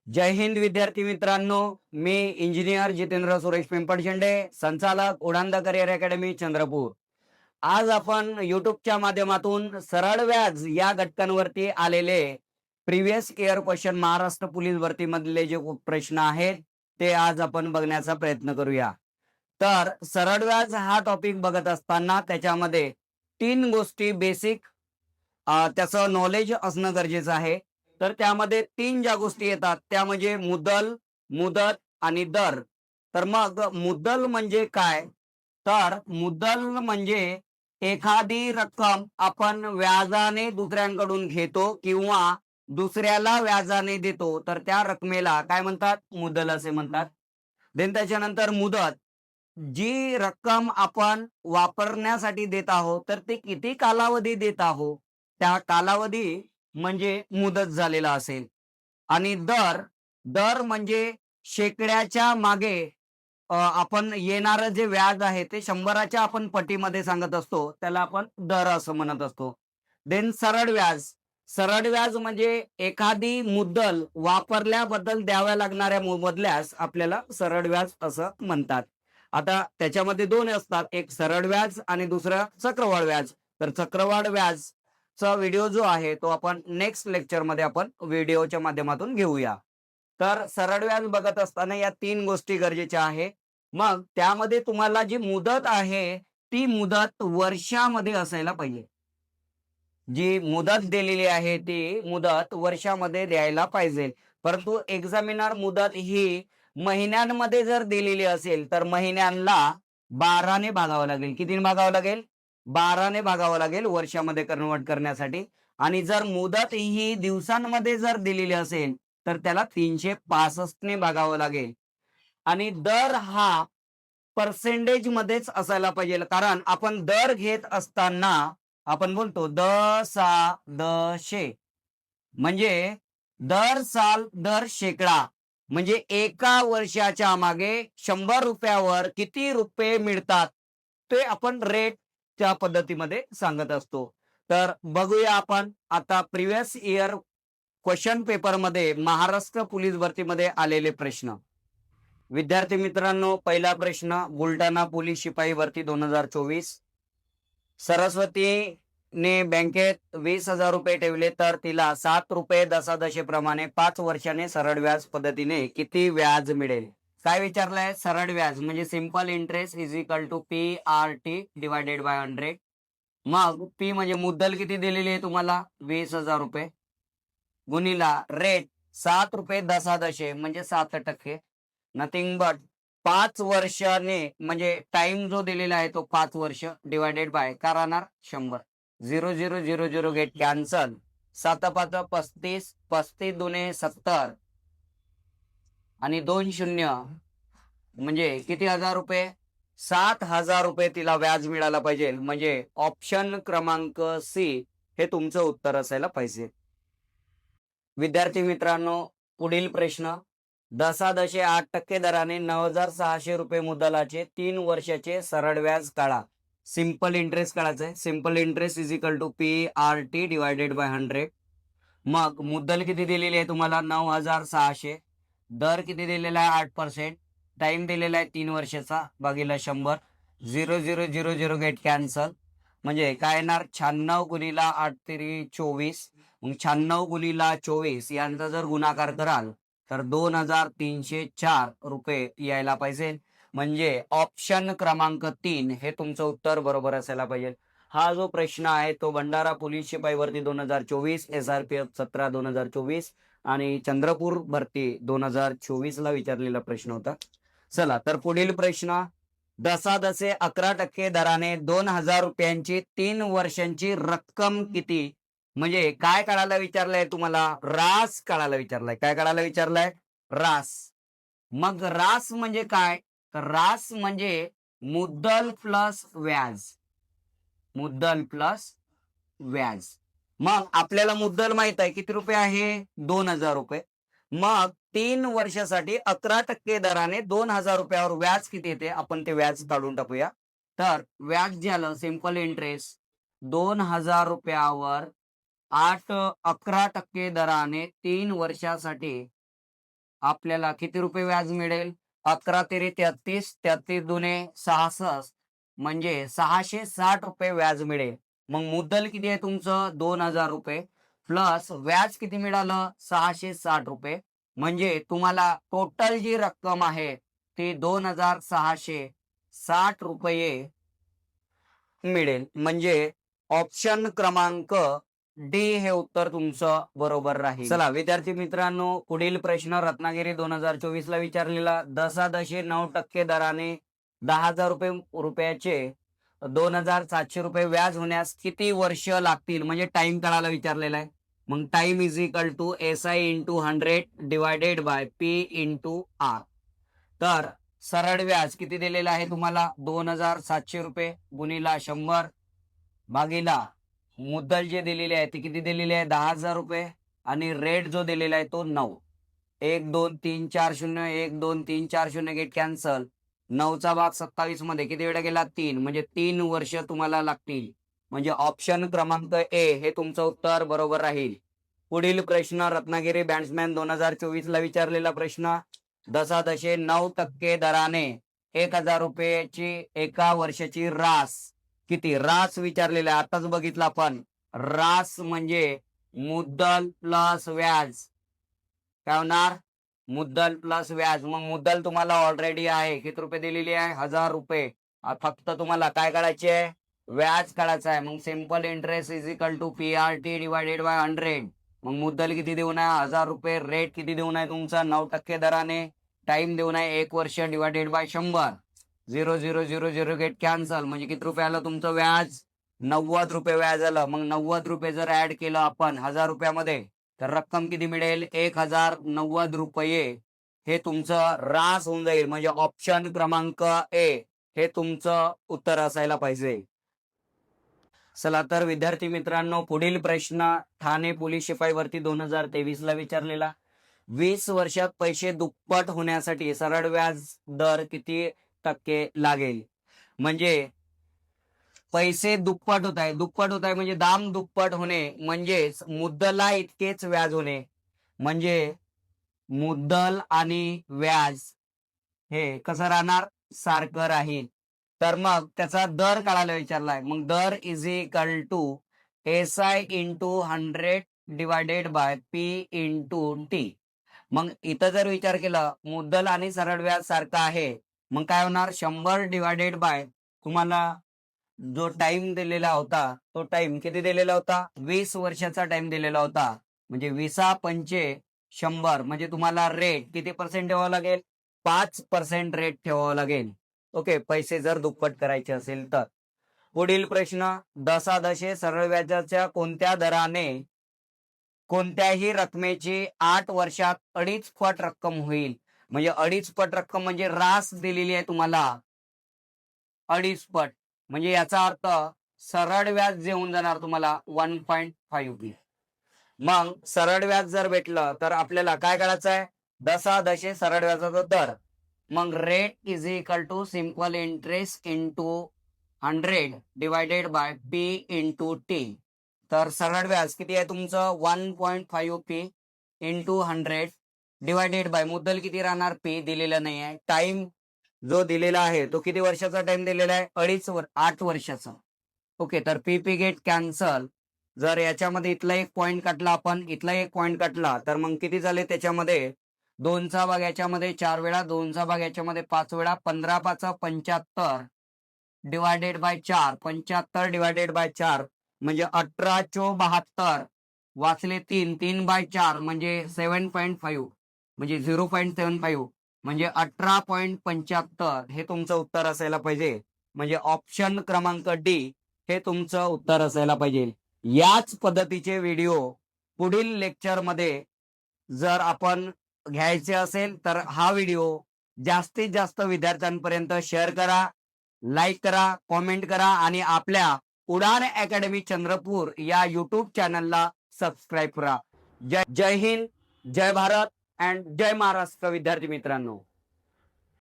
जय हिंद विद्यार्थी मित्रांनो, मी इंजिनियर जितेंद्र सुरेश पिंपळशेंडे, संचालक Udaan the career academy Chandrapur. आज आपण युट्यूबच्या माध्यमातून सरळ व्याज या घटकांवरती आलेले previous year question Maharashtra police भरतीमधले जे प्रश्न आहेत ते आज आपण बघण्याचा प्रयत्न करूया. तर सरळ व्याज हा टॉपिक बघत असताना त्याच्यामध्ये 3 गोष्टी बेसिक त्याचं नॉलेज असणं गरजेचं आहे. तर त्यामध्ये 3 ज्या गोष्टी येतात त्या म्हणजे मुद्दल, मुदत आणि दर. तर मग मुद्दल म्हणजे काय? तर मुद्दल म्हणजे एखादी रक्कम आपण व्याजाने दुसऱ्यांकडून घेतो किंवा दुसऱ्याला व्याजाने देतो, तर त्या रकमेला काय म्हणतात? मुद्दल असे म्हणतात. देन त्याच्यानंतर मुदत, जी रक्कम आपण वापरण्यासाठी देत आहोत, तर ते किती कालावधी देत आहोत, त्या कालावधी म्हणजे मुदत झालेला असेल. आणि दर, दर म्हणजे शेकड्याच्या मागे आपण येणारं जे व्याज आहे ते 100च्या आपण पटीमध्ये सांगत असतो, त्याला आपण दर असं म्हणत असतो. देन सरळ व्याज, सरळ व्याज म्हणजे एखादी मुद्दल वापरल्याबद्दल द्याव्या लागणाऱ्या मोबदल्यास आपल्याला सरळ व्याज असं म्हणतात. आता त्याच्यामध्ये 2 असतात, एक सरळ व्याज आणि दुसरं चक्रवाढ व्याज. तर चक्रवाढ व्याजचा व्हिडिओ जो आहे तो आपण नेक्स्ट लेक्चरमध्ये आपण व्हिडिओच्या माध्यमातून घेऊया. तर सरळ व्याज बघत असताना या 3 गोष्टी गरजेच्या आहे. मग त्यामध्ये तुम्हाला जी मुदत आहे, ती मुदत वर्षामध्ये असायला पाहिजे. जी मुदत दिलेली आहे ती मुदत वर्षामध्ये द्यायला पाहिजे. परंतु एक्झामिनर मुदत ही महिन्यांमध्ये जर दिलेली असेल, तर महिन्यांना 12 ने भागावं लागेल. कितीने भागावं लागेल? 12 ने भागावं लागेल वर्षामध्ये कन्व्हर्ट करण्यासाठी. आणि जर मुदत ही दिवसांमध्ये जर दिलेली असेल, तर त्याला 365 ने भागावं लागेल. आणि दर हा पर्सेंटेज मध्येच असायला पाहिजे. कारण आपण दर घेत असताना आपण बोलतो दशे, म्हणजे दर साल दर शेकडा, म्हणजे एका वर्षाच्या मागे 100 रुपयावर किती रुपये मिळतात ते आपण रेट त्या पद्धतीमध्ये सांगत असतो. तर बघूया आपण आता प्रिव्हियस इयर क्वेश्चन पेपरमध्ये महाराष्ट्र पोलीस भरतीमध्ये आलेले प्रश्न. विद्यार्थी मित्रांनो, पहिला प्रश्न बुलढाणा पोलीस शिपाई भरती 2024. सरस्वतीने बँकेत 20,000 रुपये ठेवले, तर तिला 7 रुपये दशांशाप्रमाणे 5 वर्षाने सरळ व्याज पद्धतीने किती व्याज मिळेल? काय विचारलंय? सरळ व्याज म्हणजे simple interest is equal to PRT divided by 100. मग पी म्हणजे मुद्दल किती दिलेली आहे तुम्हाला? 20,000 रुपये गुणिला रेट 7 रुपये दशांश म्हणजे 7%. नथिंग बट 5 वर्षाने म्हणजे टाइम जो दिलेला आहे तो 5 वर्ष डिवायडेड बाय काय राहणार? 100. 0 0 0 0 गेट कॅन्सल. 7 5 35, 35 दुने 70 आणि 2 शून्य म्हणजे किती हजार रुपये? 7,000 रुपये तिला व्याज मिळाला पाहिजे. म्हणजे ऑप्शन क्रमांक सी हे तुमचं उत्तर असायला पाहिजे. विद्यार्थी मित्रांनो, पुढील प्रश्न 10.8% दराने 9,600 रुपये मुद्दलाचे 3 वर्षाचे सरळ व्याज काढा. सिंपल इंटरेस्ट काढायचंय. Simple interest is equal to PRT divided by 100. मग मुद्दल किती दिलेली आहे तुम्हाला? 9,600. दर किती दिलेला आहे? 8%. टाइम दिलेला आहे 3 वर्षाचा भागिले 100. 0 0 0 0 गेट कॅन्सल. म्हणजे काय येणार? 96 गुणिला 8 तरी 24. मग 96 गुणिला 24 यांचा जर गुणाकार कराल तर 2,304 रुपये यायला पाहिजे. म्हणजे ऑप्शन क्रमांक 3 हे तुमचं उत्तर बरोबर असायला पाहिजे. हा जो प्रश्न आहे तो भंडारा पोलीस शिपाई भरती 2024, SRPF 17 2024 आणि चंद्रपूर भरती 2024 ला विचारलेला प्रश्न होता. चला तर पुढील प्रश्न 11% दराने 2,000 रुपयांची 3 वर्षांची रक्कम किती? म्हणजे काय काढायला विचारलंय तुम्हाला? रास काढायला विचारलाय. काय काढायला विचारलाय? रास. मग रास म्हणजे काय? तर रास म्हणजे मुद्दल प्लस व्याज. मुद्दल प्लस व्याज. मग आपल्याला मुद्दल माहित आहे किती रुपये आहे? 2,000 रुपये. मग 3 वर्षासाठी 11% दराने 2,000 रुपयावर व्याज किती येते आपण ते व्याज काढून टाकूया. तर व्याज झालं सिंपल इंटरेस्ट 2,000 रुपयावर 11% दराने 3 वर्षासाठी आपल्याला किती रुपये व्याज मिळेल? 11 तेरे 33, 33 दुने 66 म्हणजे 660 रुपये व्याज मिळेल. मग मुद्दल किती आहे तुमचं? 2000 रुपये प्लस व्याज किती मिळालं? 660 रुपये. म्हणजे तुम्हाला टोटल जी रक्कम आहे ती 2660 रुपये मिळेल. म्हणजे ऑप्शन क्रमांक डी हे उत्तर तुमचं बरोबर राहील. चला विद्यार्थी मित्रांनो, पुढील प्रश्न रत्नागिरी 2024 ला विचारलेला 10.9% दराने 10,000 रुपयाचे 2,700 रुपये व्याज होण्यास किती वर्ष लागतील? म्हणजे टाइम काढायला विचारलेला आहे. मग time is equal to SI into 100 divided by P into R. तर सरळ व्याज किती दिलेलं आहे तुम्हाला? 2,700 रुपये गुणिला 100 भागीला मुद्दल जे दिलेली आहे ती किती दिलेली आहे? 10,000 रुपये आणि रेट जो दिलेला आहे तो 9. 1 2 3 4 0 1 2 3 4 0 गेट कॅन्सल. 9चा भाग 27 मध्ये किती वेळा गेला? 3. म्हणजे 3 वर्ष तुम्हाला लागतील. म्हणजे ऑप्शन क्रमांक ए हे तुमचं उत्तर बरोबर राहील. पुढील प्रश्न रत्नागिरी बॅट्समॅन 2024 ला विचारलेला प्रश्न 10.9% दराने 1,000 रुपयाची एका वर्षाची रास किती? रास विचारलेला आहे. आताच बघितलं आपण. रास म्हणजे मुद्दल प्लस व्याज. काय होणार? मुद्दल प्लस व्याज. मग मुद्दल तुम्हाला ऑलरेडी आहे. किती रुपये दिलेली आहे? 1,000 रुपये. फक्त तुम्हाला काय काढायचे आहे? व्याज काढायचं आहे. मग simple interest is equal to PRT divided by 100. मग मुद्दल किती देऊन आहे? 1,000 रुपये. रेट किती देऊन आहे तुमचा? 9% दराने. टाइम देऊन आहे 1 वर्ष डिवायडेड बाय 100. 0 0 0 0 get cancel. म्हणजे किती रुपये आलं तुमचं व्याज? 90 रुपये व्याज आलं. मग 90 रुपये जर ऍड केलं आपण 1,000 रुपयामध्ये तर रक्कम किती मिळेल? 1,090 रुपये हे तुमचं रास होऊन जाईल. म्हणजे ऑप्शन क्रमांक ए हे तुमचं उत्तर असायला पाहिजे. चला तर विद्यार्थी मित्रांनो, पुढील प्रश्न ठाणे पोलीस शिपाई भरती 2023 ला विचारलेला 20 वर्षात पैसे दुप्पट होण्यासाठी सरळ व्याज दर किती टक्के लागेल? म्हणजे पैसे दुप्पट होत आहे. दुप्पट होत आहे म्हणजे दाम दुप्पट होणे म्हणजेच मुद्दला इतकेच व्याज होणे. म्हणजे मुद्दल आणि व्याज हे कसं राहणार? सारखं राहील. तर मग त्याचा दर काढायला विचारलाय. मग दर is equal to SI into 100 divided by P into T. मग इथं जर विचार केला मुद्दल आणि सरळ व्याज सारखं आहे मग काय होणार? 100 डिवायडेड बाय तुम्हाला जो टाइम दिलेला होता तो टाइम किती दिलेला होता? 20 वर्षाचा टाइम दिलेला होता. म्हणजे 20 100 म्हणजे तुम्हाला रेट किती % ठेवावं लागेल? 5% रेट ठेवावं लागेल. ओके, पैसे जर दुप्पट करायचे असेल तर. पुढील प्रश्न 10 सरळ व्याजाच्या कोणत्या दराने कोणत्याही रकमेची 8 वर्षात 2.5 पट रक्कम होईल? म्हणजे 2.5 पट रक्कम म्हणजे रास दिलेली आहे तुम्हाला 2.5 पट. म्हणजे याचा अर्थ सरळ व्याज जे होऊन जाणार तुम्हाला 1.5. मग सरळ व्याज जर भेटलं तर आपल्याला काय करायचं आहे? 10 सरळ व्याजाचा दर. मग rate is equal to simple interest into 100 divided by P into T. तर सरळ व्याज किती आहे तुमचं? 1.5P इंटू 100 डिवायडेड बाय मुद्दल किती राहणार? P दिलेलं नाही आहे. टाइम जो दिलेला आहे तो किती वर्षाचा टाइम दिलेला आहे? 8 वर्षाचा. ओके, तर PP गेट कॅन्सल. जर याच्यामध्ये इथला एक पॉइंट काढला आपण, इथला एक पॉइंट काढला तर मग किती झाले त्याच्यामध्ये? 2चा भाग याच्यामध्ये 4 वेळा, 2चा भाग याच्यामध्ये 5 वेळा. 15 5 75 डिवायडेड बाय 4. 75 डिवायडेड बाय 4 म्हणजे 18 चो 72 वाचले 3. 3 बाय 4 म्हणजे 7.5 म्हणजे 0.75 म्हणजे 18.75 हे तुमचं उत्तर असायला पाहिजे. म्हणजे ऑप्शन क्रमांक डी हे तुमचं उत्तर असायला पाहिजे. याच पद्धतीचे व्हिडिओ पुढील लेक्चर मध्ये जर आपण घ्यायचे असेल तर हा व्हिडिओ जास्तीत जास्त विद्यार्थ्यांपर्यंत शेअर करा, लाईक करा, कॉमेंट करा आणि आपल्या उडान अकॅडमी चंद्रपूर या युट्यूब चॅनलला सबस्क्राईब करा. जय हिंद, जय भारत अँड जय महाराष्ट्र विद्यार्थी मित्रांनो.